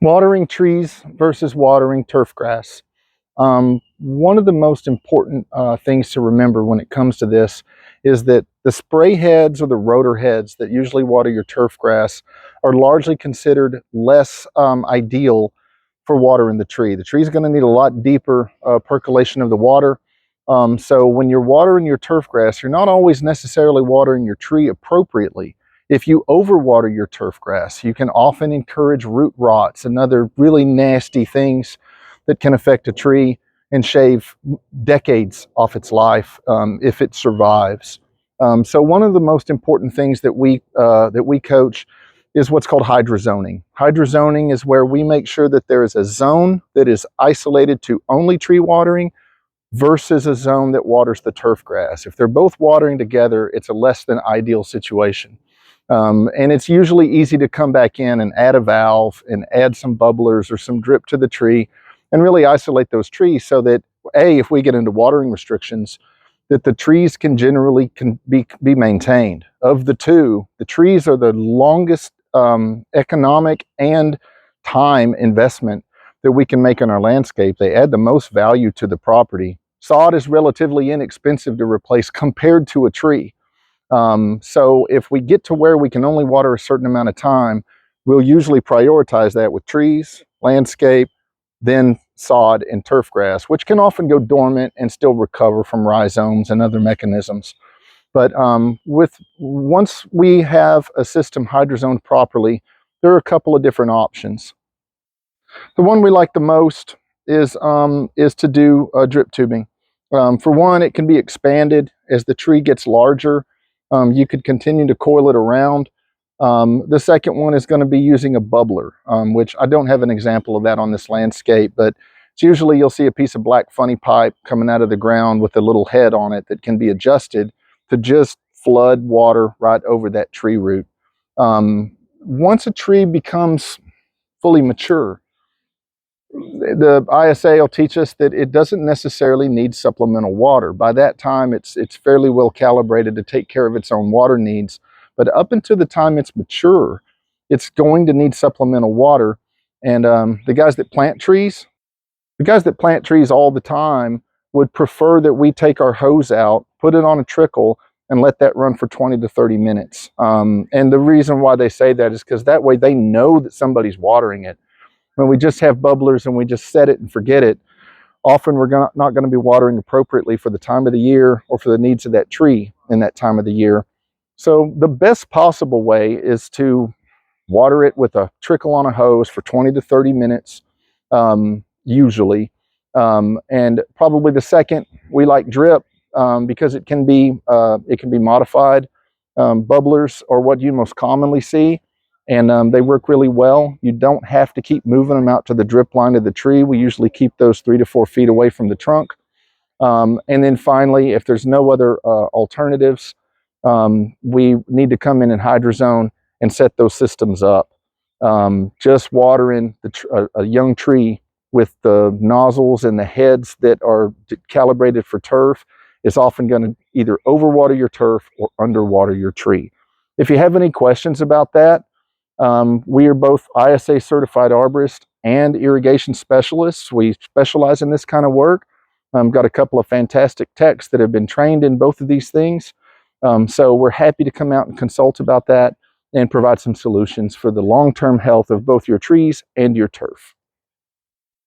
Watering trees versus watering turf grass. One of the most important things to remember when it comes to this is that the spray heads or the rotor heads that usually water your turf grass are largely considered less ideal for watering the tree. The tree is going to need a lot deeper percolation of the water. So when you're watering your turf grass, you're not always necessarily watering your tree appropriately. If you overwater your turf grass, you can often encourage root rots and other really nasty things that can affect a tree and shave decades off its life if it survives. So one of the most important things that we coach is what's called hydrozoning. Hydrozoning is where we make sure that there is a zone that is isolated to only tree watering versus a zone that waters the turf grass. If they're both watering together, it's a less than ideal situation. And it's usually easy to come back in and add a valve and add some bubblers or some drip to the tree and really isolate those trees so that, A, if we get into watering restrictions, that the trees can generally be maintained. Of the two, the trees are the longest economic and time investment that we can make in our landscape. They add the most value to the property. Sod is relatively inexpensive to replace compared to a tree. So if we get to where we can only water a certain amount of time, we'll usually prioritize that with trees, landscape, then sod and turf grass, which can often go dormant and still recover from rhizomes and other mechanisms. But once we have a system hydrozoned properly, there are a couple of different options. The one we like the most is to do drip tubing. For one, it can be expanded as the tree gets larger. You could continue to coil it around. The second one is going to be using a bubbler, which I don't have an example of that on this landscape, but it's usually you'll see a piece of black funny pipe coming out of the ground with a little head on it that can be adjusted to just flood water right over that tree root. Once a tree becomes fully mature, the ISA will teach us that it doesn't necessarily need supplemental water. By that time, it's fairly well calibrated to take care of its own water needs. But up until the time it's mature, it's going to need supplemental water. And the guys that plant trees all the time would prefer that we take our hose out, put it on a trickle, and let that run for 20 to 30 minutes. And the reason why they say that is because that way they know that somebody's watering it. When we just have bubblers and we just set it and forget it, often we're not going to be watering appropriately for the time of the year or for the needs of that tree in that time of the year. So the best possible way is to water it with a trickle on a hose for 20 to 30 minutes, usually. And probably the second, we like drip because it can be modified. Bubblers are what you most commonly see, and they work really well. You don't have to keep moving them out to the drip line of the tree. We usually keep those 3 to 4 feet away from the trunk. And then finally, if there's no other alternatives, we need to come in and hydrozone and set those systems up. Just watering a young tree with the nozzles and the heads that are calibrated for turf is often going to either overwater your turf or underwater your tree. If you have any questions about that, we are both ISA certified arborists and irrigation specialists. We specialize in this kind of work. Got a couple of fantastic techs that have been trained in both of these things. So we're happy to come out and consult about that and provide some solutions for the long-term health of both your trees and your turf.